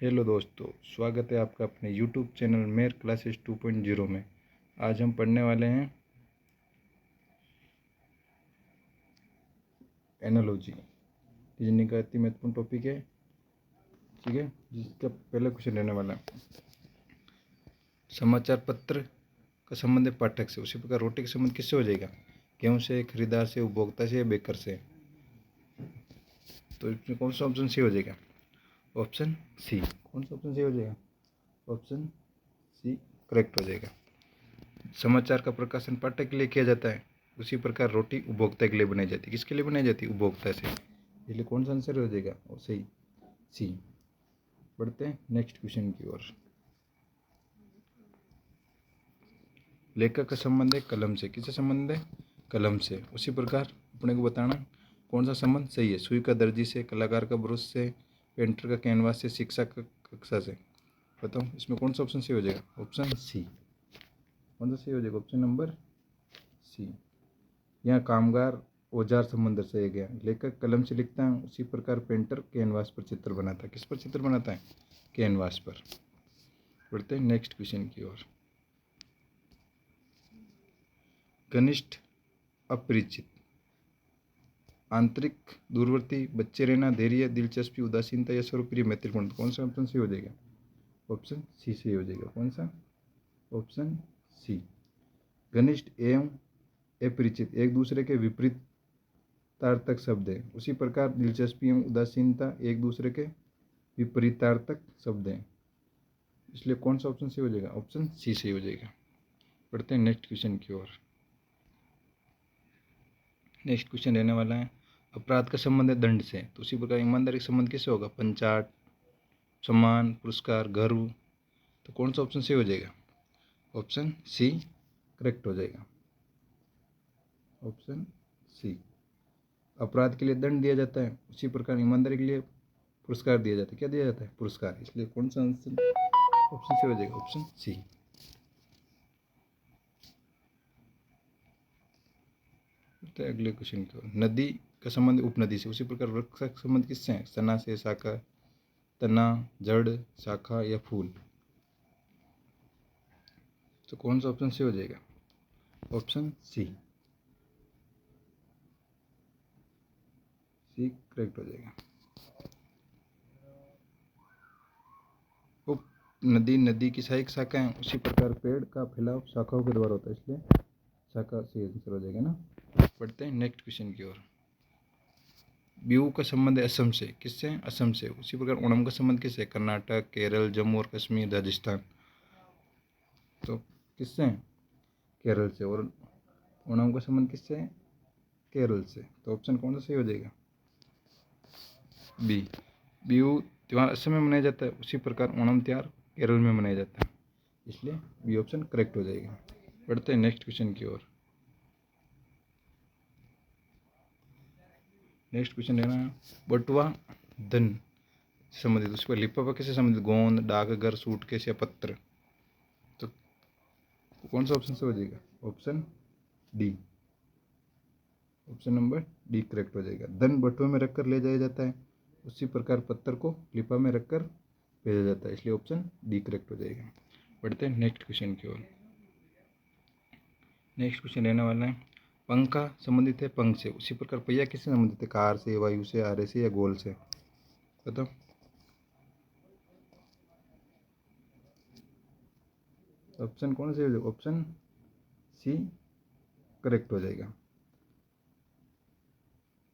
Hello दोस्तों, स्वागत है आपका अपने YouTube चैनल मेर क्लासेस 2.0 में। आज हम पढ़ने वाले हैं एनालॉजी। रीजनिंग का अति महत्वपूर्ण टॉपिक है, ठीक है, जिसका पहला क्वेश्चन रहने वाला है। समाचार पत्र का संबंध है पाठक से, उसी प्रकार रोटी का संबंध किससे हो जाएगा? गेहूं से, खरीदार से, उपभोक्ता से या बेकर से? तो इसमें कौन सा ऑप्शन सी हो जाएगा? Option C. कौन सा ऑप्शन सी हो जाएगा? ऑप्शन सी करेक्ट हो जाएगा। समाचार का प्रकाशन पाठक के लिए किया जाता है, उसी प्रकार रोटी उपभोक्ता के लिए बनाई जाती है। किसके लिए बनाई जाती है? उपभोक्ता से। इसलिए कौन सा आंसर हो जाएगा? और सही सी। बढ़ते हैं नेक्स्ट क्वेश्चन की ओर। लेखक का संबंध है कलम से। किससे संबंध है? कलम से। उसी प्रकार अपने को बताना कौन सा संबंध सही है। सुई का दर्जी से, कलाकार का ब्रश से, पेंटर का कैनवास से, शिक्षक का कक्षा से। बताओ इसमें कौन सा ऑप्शन सही हो जाएगा? Option C. कौन सा सही हो जाएगा? Option number C. यहाँ कामगार औजार संबंध दर्शाया गया। लेखक कलम से लिखता है, उसी प्रकार पेंटर कैनवास पर चित्र बनाता है। किस पर चित्र बनाता है? कैनवास पर। बढ़ते हैं नेक्स्ट क्वेश्चन की ओर। घनिष्ठ अपरिचित, आंतरिक, दूरवर्ती, बच्चे रहना, धैर्य, दिलचस्पी, उदासीनता या सर्वप्रिय, मैत्रीपूर्ण। कौन सा ऑप्शन सही हो जाएगा? ऑप्शन सी सही हो जाएगा। कौन सा? Option C. घनिष्ठ एवं अपरिचित एक दूसरे के विपरीत तार्थक शब्द है। उसी प्रकार दिलचस्पी एवं उदासीनता एक दूसरे के विपरीतार्थक शब्द हैं। इसलिए कौन सा ऑप्शन सही हो जाएगा? ऑप्शन सी सही हो जाएगा। पढ़ते हैं नेक्स्ट क्वेश्चन की ओर। नेक्स्ट क्वेश्चन रहने वाला है, अपराध का संबंध है दंड से, तो उसी प्रकार ईमानदारी का संबंध किससे होगा? पंचाट, सम्मान, पुरस्कार, गर्व। तो कौन सा ऑप्शन सही हो जाएगा? ऑप्शन सी करेक्ट हो जाएगा। Option C. अपराध के लिए दंड दिया जाता है, उसी प्रकार ईमानदारी के लिए पुरस्कार दिया जाता है। क्या दिया जाता है? पुरस्कार। इसलिए कौन सा आंसर ऑप्शन सी हो जाएगा? Option C. अगले क्वेश्चन की ओर। नदी का संबंध उपनदी से, उसी प्रकार वृक्ष का संबंध किससे है? तना से, शाखा, तना, जड़, शाखा या फूल। तो कौन सा ऑप्शन सी हो जाएगा? ऑप्शन सी। सी करेक्ट हो जाएगा। उप नदी, नदी की सहायक शाखा है, उसी प्रकार पेड़ का फैलाव शाखाओं के द्वारा होता है, इसलिए शाखा सही आंसर हो जाएगा ना। पढ़ते हैं नेक्स्ट क्वेश्चन की ओर। बिहू का संबंध है असम से। किससे? असम से। उसी प्रकार ओणम का संबंध किससे? कर्नाटक, केरल, जम्मू और कश्मीर, राजस्थान। तो किससे? केरल से। और ओणम का संबंध किससे है? केरल से। तो ऑप्शन कौन सा सही हो जाएगा? बी। बिहू त्यौहार असम में मनाया जाता है, उसी प्रकार ओणम त्यौहार केरल में मनाया जाता है, इसलिए बी ऑप्शन करेक्ट हो जाएगा। बढ़ते हैं नेक्स्ट क्वेश्चन की ओर। नेक्स्ट क्वेश्चन है ना, बटुआ धन संबंधित, उस पर लिफाफा किससे संबंधित? गोंद, डाकघर, सूटकेस या पत्र। तो कौन सा ऑप्शन से हो जाएगा? Option D. Option number D correct हो जाएगा। धन बटुए में रखकर ले जाया जाता है, उसी प्रकार पत्थर को लिफाफे में रखकर भेजा जाता है, इसलिए ऑप्शन डी करेक्ट हो जाएगा। बढ़ते हैं नेक्स्ट क्वेश्चन की ओर। नेक्स्ट क्वेश्चन रहने वाला है, पंखा संबंधित है पंख से, उसी प्रकार पहिया किससे संबंधित है? कार से, वायु से, आरे से या गोल से। बताओ। ऑप्शन कौन से हो जाएगा? ऑप्शन सी करेक्ट हो जाएगा।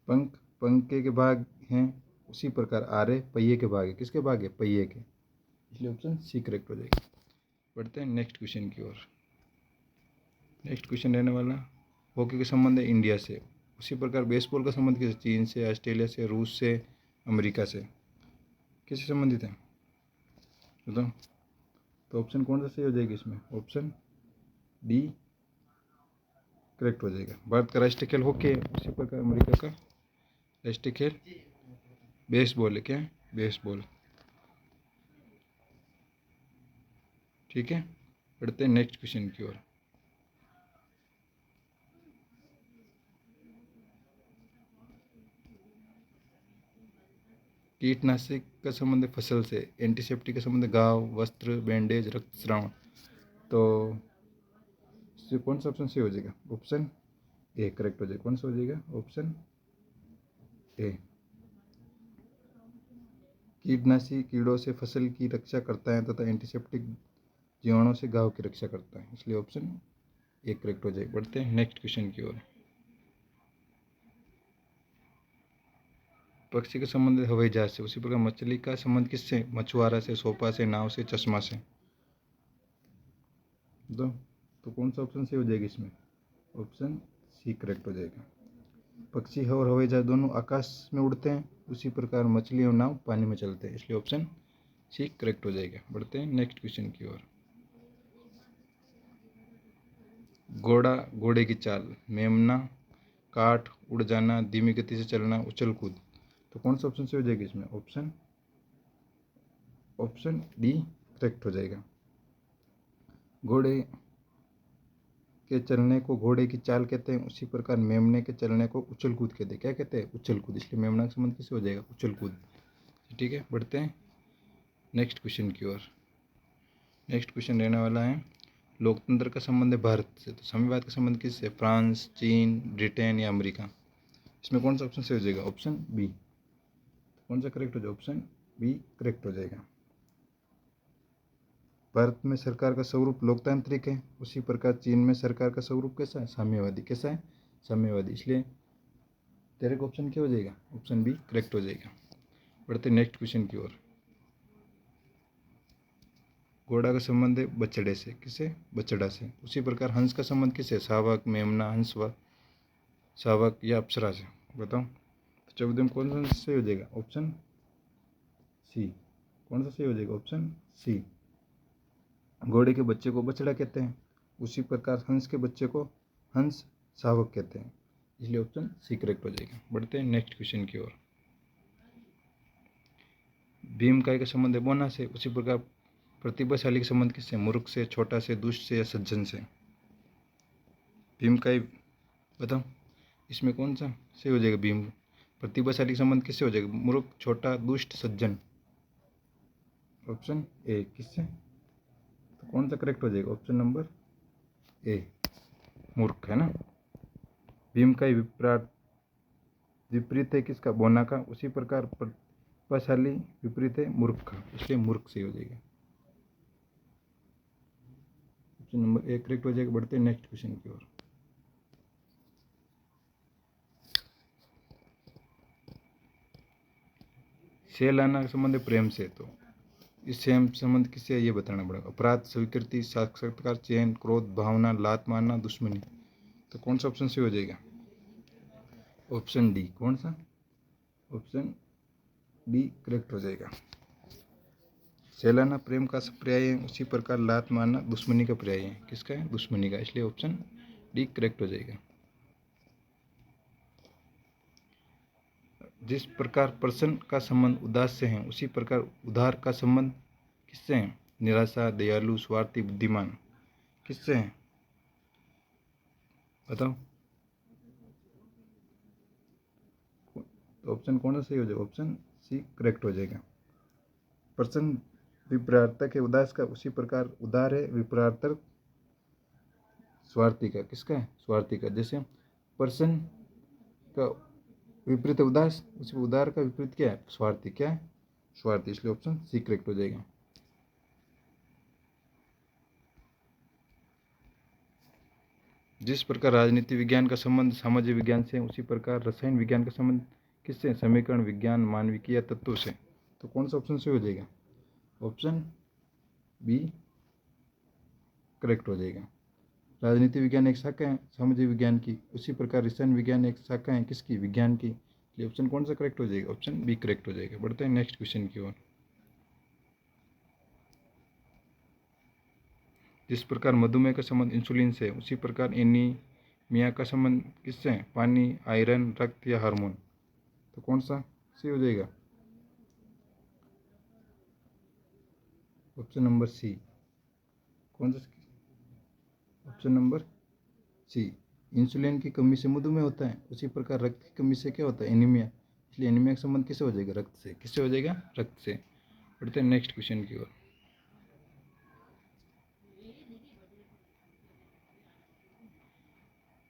पंख पंखे के भाग हैं, उसी प्रकार आरे पहिए के भाग है। किसके भाग है? पहिए के, इसलिए ऑप्शन सी करेक्ट हो जाएगा। बढ़ते हैं नेक्स्ट क्वेश्चन की ओर। नेक्स्ट क्वेश्चन रहने वाला, हॉकी का संबंध है इंडिया से, उसी प्रकार बेसबॉल का संबंध किससे? चीन से, ऑस्ट्रेलिया से, रूस से, अमेरिका से। किससे संबंधित है? बताओ। तो ऑप्शन कौन सा सही हो जाएगा इसमें? ऑप्शन डी करेक्ट हो जाएगा। भारत का राष्ट्रीय खेल हॉकी है, उसी प्रकार अमेरिका का राष्ट्रीय खेल बेसबॉल है। क्या है? बेसबॉल। ठीक है। बढ़ते हैं नेक्स्ट क्वेश्चन की ओर। कीटनाशक का संबंध है फसल से, एंटीसेप्टिक का संबंध है घाव, वस्त्र, बैंडेज, रक्तस्राव। तो इससे कौन सा ऑप्शन सही हो जाएगा? ऑप्शन ए करेक्ट हो जाएगा। कौन सा हो जाएगा? Option A. कीटनाशी कीड़ों से फसल की रक्षा करता है तथा एंटीसेप्टिक जीवाणुओं से घाव की रक्षा करता है, इसलिए ऑप्शन ए करेक्ट हो जाएगा। बढ़ते हैं नेक्स्ट क्वेश्चन की ओर। पक्षी का संबंध हवाई जहाज से, उसी प्रकार मछली का संबंध किससे? मछुआरा से, सोपा से, नाव से, चश्मा से। तो कौन सा ऑप्शन सही हो जाएगा इसमें? ऑप्शन सी करेक्ट हो जाएगा। पक्षी और हवाई जहाज दोनों आकाश में उड़ते हैं, उसी प्रकार मछली और नाव पानी में चलते हैं, इसलिए ऑप्शन सी करेक्ट हो जाएगा। बढ़ते हैं नेक्स्ट क्वेश्चन की ओर। घोड़ा, घोड़े की चाल, मेमना, काठ, उड़ जाना, धीमी गति से चलना, उछल कूद। तो कौन सा ऑप्शन सही हो जाएगा इसमें? ऑप्शन डी करेक्ट हो जाएगा। घोड़े के चलने को घोड़े की चाल कहते हैं, उसी प्रकार मेमने के चलने को उछल कूद कहते हैं। क्या कहते हैं? उछल कूद, इसलिए मेमना का संबंध किससे हो जाएगा? उछल कूद। ठीक है, बढ़ते हैं नेक्स्ट क्वेश्चन की ओर। नेक्स्ट क्वेश्चन रहने वाला है, लोकतंत्र का संबंध है भारत से, तो साम्यवाद का संबंध किससे? फ्रांस, चीन, ब्रिटेन या अमेरिका। इसमें कौन सा ऑप्शन सही हो जाएगा? Option B. कौन सा करेक्ट हो जाएगा? ऑप्शन बी करेक्ट हो जाएगा। भारत में सरकार का स्वरूप लोकतांत्रिक है, उसी प्रकार चीन में सरकार का स्वरूप कैसा है? साम्यवादी। कैसा है? साम्यवादी, इसलिए तेरे को ऑप्शन क्या हो जाएगा? ऑप्शन बी करेक्ट हो जाएगा। बढ़ते नेक्स्ट क्वेश्चन की ओर। घोड़ा का संबंध है बछड़े से, किसे? बछड़ा से। उसी प्रकार हंस का संबंध किसे? शावक, मेमना, हंस व शावक या अप्सरा से। बताओ तो 14 में कौन सा सही हो जाएगा? Option C. कौन सा सही हो जाएगा? Option C. घोड़े के बच्चे को बछड़ा कहते हैं, उसी प्रकार हंस के बच्चे को हंस शावक कहते हैं, इसलिए ऑप्शन सी करेक्ट हो जाएगा। बढ़ते हैं नेक्स्ट क्वेश्चन की ओर। भीमकाय का संबंध है बोना से, उसी प्रकार प्रतिभाशाली का संबंध किससे? मूर्ख से, छोटा से, दुष्ट से या सज्जन से। भीमकाय बताओ इसमें कौन सा सही हो जाएगा? भीम प्रतिभाशाली का संबंध किससे हो जाएगा? मूर्ख, छोटा, दुष्ट, सज्जन। ऑप्शन ए किससे? तो कौन सा करेक्ट हो जाएगा? ऑप्शन नंबर ए मूर्ख, है ना। भीमकाय विपरीत है किसका? बोना का। उसी प्रकार प्रतिभाशाली विपरीत है मूर्ख का, इसलिए मूर्ख सही हो जाएगा। ऑप्शन नंबर ए करेक्ट हो जाएगा। बढ़ते हैं नेक्स्ट क्वेश्चन की ओर। से लाना का संबंध है प्रेम से, तो इससे हम संबंध किससे ये बताना पड़ेगा? अपराध, स्वीकृति, साक्षात्कार, चयन, क्रोध, भावना, लात मारना, दुश्मनी। तो कौन सा ऑप्शन सही हो जाएगा? Option D. कौन सा? ऑप्शन डी करेक्ट हो जाएगा। सहलाना प्रेम का पर्याय है, उसी प्रकार लात मारना दुश्मनी का पर्याय है। किसका है? दुश्मनी का, इसलिए ऑप्शन डी करेक्ट हो जाएगा। जिस प्रकार प्रसन्न का संबंध उदास से है, उसी प्रकार उदार का संबंध किससे है? निराशा, दयालु, स्वार्थी, बुद्धिमान। किससे है? बताओ तो ऑप्शन कौन सा सही हो जाएगा? ऑप्शन सी करेक्ट हो जाएगा। प्रसन्न विपरार्थक है उदास का, उसी प्रकार उदार है विपरार्थक स्वार्थी का। किसका है? स्वार्थी का। जैसे प्रसन्न का विपरीत उदास, उसी उदार का विपरीत क्या है? स्वार्थी। क्या है? स्वार्थी, इसलिए ऑप्शन सी करेक्ट हो जाएगा। जिस प्रकार राजनीति विज्ञान का संबंध सामाजिक विज्ञान से, उसी प्रकार रसायन विज्ञान का संबंध किससे? समीकरण विज्ञान, मानविकी तत्वों से। तो कौन सा ऑप्शन सही हो जाएगा? ऑप्शन बी करेक्ट हो जाएगा। राजनीति विज्ञान एक शाखा है सामाजिक विज्ञान की, उसी प्रकार रसायन विज्ञान एक शाखा है किसकी? विज्ञान की। ये ऑप्शन कौन सा करेक्ट हो जाएगा? ऑप्शन बी करेक्ट हो जाएगा। बढ़ते हैं नेक्स्ट क्वेश्चन की ओर। जिस प्रकार मधुमेह का संबंध इंसुलिन से, उसी प्रकार एनीमिया का संबंध किससे है? पानी, आयरन, रक्त या हार्मोन। तो कौन सा सही हो जाएगा? Option number C. कौन सा? ऑप्शन नंबर सी। इंसुलिन की कमी से मधुमेह होता है, उसी प्रकार रक्त की कमी से क्या होता है? एनीमिया। इसलिए एनीमिया का संबंध किससे हो जाएगा? रक्त से। किससे हो जाएगा? रक्त से। बढ़ते हैं नेक्स्ट क्वेश्चन की ओर।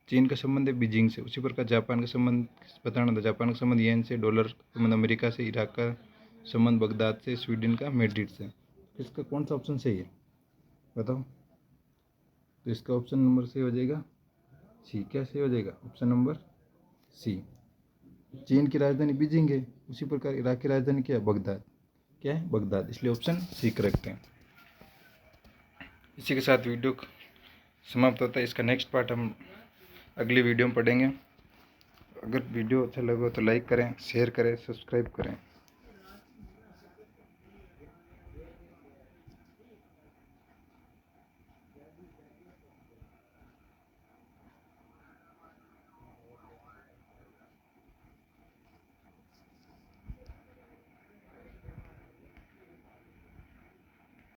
चीन का संबंध है बीजिंग से, उसी प्रकार जापान का संबंध बताना था। जापान का संबंध येन से, डॉलर का संबंध अमेरिका से, इराक का संबंध बगदाद से, स्वीडन का मैड्रिड से। इसका कौन सा ऑप्शन सही है बताओ? तो इसका ऑप्शन नंबर सी हो जाएगा सी। क्या सही हो जाएगा? Option number C. चीन की राजधानी बीजिंग है, उसी प्रकार इराक की राजधानी क्या है? बगदाद। क्या है? बगदाद। इसलिए ऑप्शन सी करेक्ट है। इसी के साथ वीडियो समाप्त होता है। इसका नेक्स्ट पार्ट हम अगली वीडियो में पढ़ेंगे। अगर वीडियो अच्छा लगे तो लाइक करें, शेयर करें, सब्सक्राइब करें।